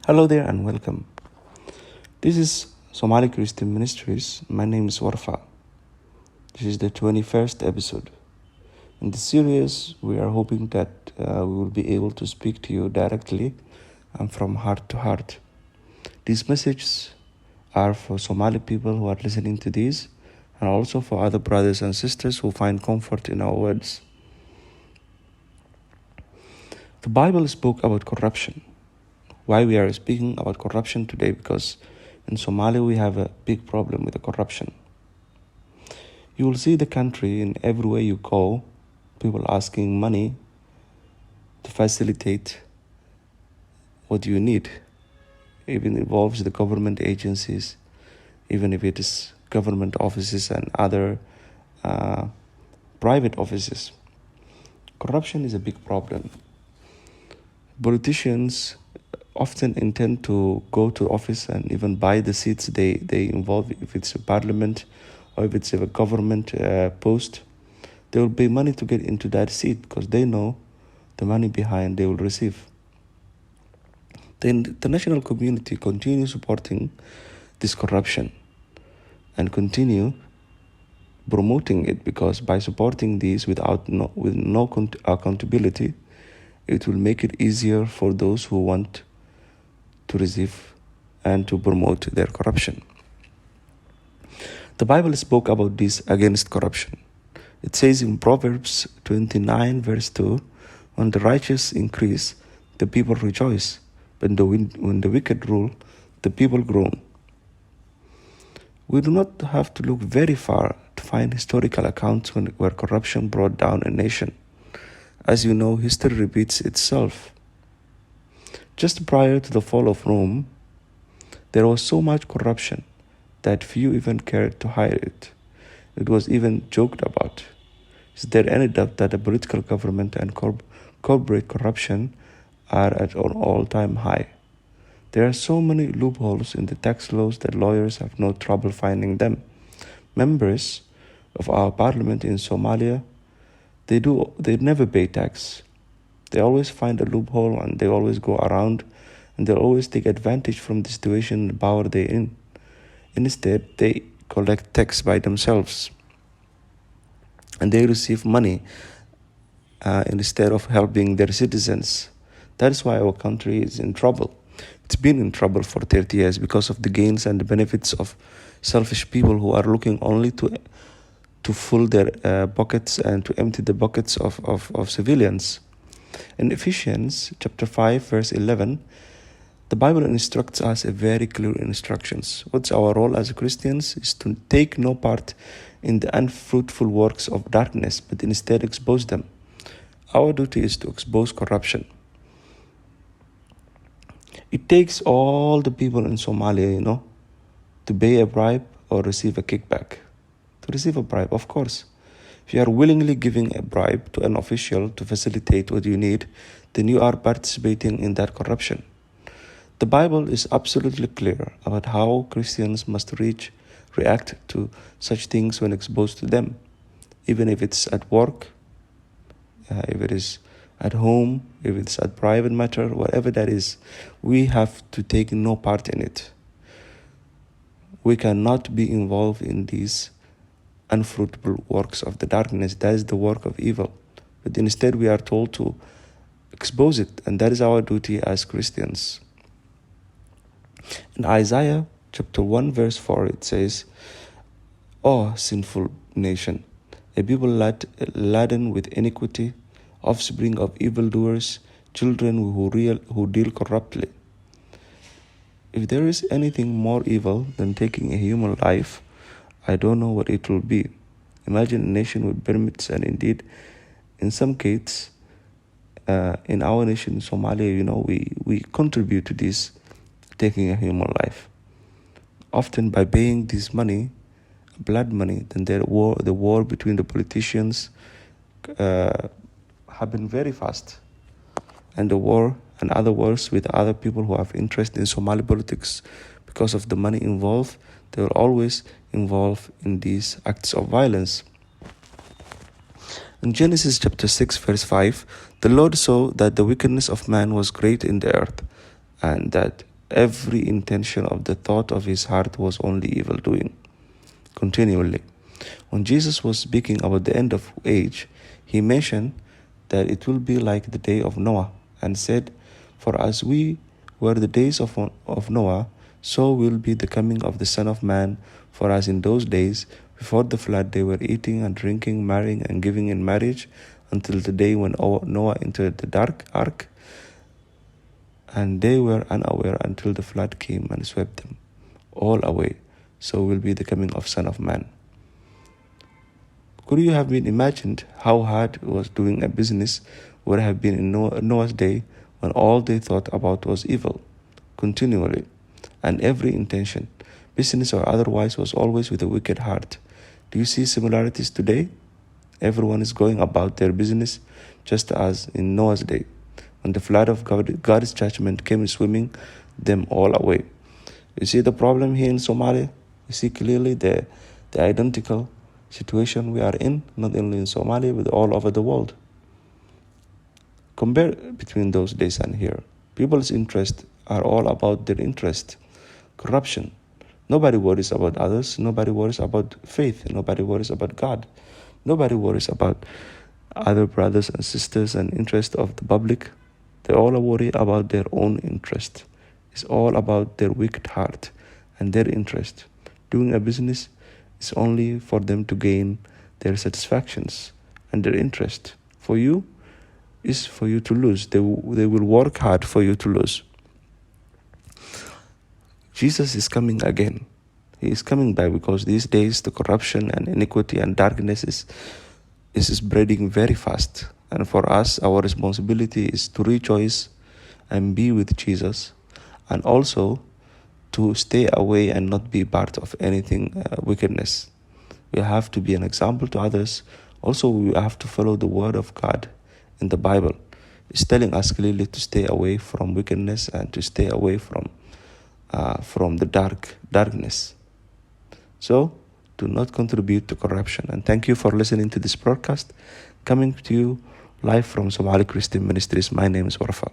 Hello there and welcome. This is Somali Christian Ministries. My name is Warfa. This is the 21st episode. In this series, we are hoping that we will be able to speak to you directly and from heart to heart. These messages are for Somali people who are listening to these and also for other brothers and sisters who find comfort in our words. The Bible spoke about corruption. Why we are speaking about corruption today? Because in Somalia we have a big problem with the corruption. You will see the country in everywhere you go, people asking money to facilitate what you need. Even involves the government agencies, even if it is government offices and other private offices. Corruption is a big problem. Politicians often intend to go to office and even buy the seats they involve. If it's a parliament or if it's a government post, they will pay money to get into that seat because they know the money behind they will receive. The international community continue supporting this corruption and continue promoting it, because by supporting these with no accountability, it will make it easier for those who want to receive and to promote their corruption. The Bible spoke about this against corruption. It says in Proverbs 29 verse 2, when the righteous increase, the people rejoice. But when the wicked rule, the people groan. We do not have to look very far to find historical accounts where corruption brought down a nation. As you know, history repeats itself. Just prior to the fall of Rome, there was so much corruption that few even cared to hide it. It was even joked about. Is there any doubt that the political government and corporate corruption are at an all-time high? There are so many loopholes in the tax laws that lawyers have no trouble finding them. Members of our parliament in Somalia, they never pay tax. They always find a loophole and they always go around, and they always take advantage from the situation and power they're in. Instead, they collect tax by themselves and they receive money instead of helping their citizens. That is why our country is in trouble. It's been in trouble for 30 years because of the gains and the benefits of selfish people who are looking only to fill their pockets and to empty the pockets of civilians. In Ephesians chapter 5 verse 11, the Bible instructs us a very clear instructions. What's our role as Christians is to take no part in the unfruitful works of darkness, but instead expose them. Our duty is to expose corruption. It takes all the people in Somalia, to pay a bribe or receive a kickback. To receive a bribe, of course. If you are willingly giving a bribe to an official to facilitate what you need, then you are participating in that corruption. The Bible is absolutely clear about how Christians must react to such things when exposed to them, even if it's at work, if it is at home, if it's a private matter, whatever that is, we have to take no part in it. We cannot be involved in these unfruitful works of the darkness. That is the work of evil. But instead we are told to expose it, and that is our duty as Christians. In Isaiah chapter 1 verse 4, it says, "O sinful nation, a people laden with iniquity, offspring of evildoers, children who deal corruptly." If there is anything more evil than taking a human life, I don't know what it will be. Imagine a nation with permits, and indeed, in some cases, in our nation, Somalia, we contribute to this, taking a human life. Often by paying this money, blood money, then the war between the politicians happen very fast. And the war and other wars with other people who have interest in Somali politics, because of the money involved, they will always involve in these acts of violence. In Genesis chapter 6 verse 5, the Lord saw that the wickedness of man was great in the earth, and that every intention of the thought of his heart was only evil doing, continually. When Jesus was speaking about the end of age, he mentioned that it will be like the day of Noah, and said, "For as we were the days of Noah, so will be the coming of the Son of Man. For as in those days before the flood they were eating and drinking, marrying and giving in marriage, until the day when Noah entered the ark, and they were unaware until the flood came and swept them all away. So will be the coming of Son of Man." Could you have been imagined how hard it was doing a business would have been in Noah's day, when all they thought about was evil, continually, and every intention, business or otherwise, was always with a wicked heart? Do you see similarities today? Everyone is going about their business just as in Noah's day, when the flood of God's judgment came swimming them all away. You see the problem here in Somalia? You see clearly the identical situation we are in, not only in Somalia, but all over the world. Compare between those days and here. People's interests are all about their interest. Corruption. Nobody worries about others. Nobody worries about faith. Nobody worries about God. Nobody worries about other brothers and sisters and interest of the public. They all worry about their own interest. It's all about their wicked heart and their interest. Doing a business is only for them to gain their satisfactions and their interest. For you, is for you to lose. They will work hard for you to lose. Jesus is coming again. He is coming back because these days the corruption and iniquity and darkness is spreading very fast. And for us, our responsibility is to rejoice and be with Jesus, and also to stay away and not be part of anything wickedness. We have to be an example to others. Also, we have to follow the word of God in the Bible. It's telling us clearly to stay away from wickedness and to stay away from the darkness. So, do not contribute to corruption. And thank you for listening to this broadcast, coming to you live from Somali Christian Ministries. My name is Warfa.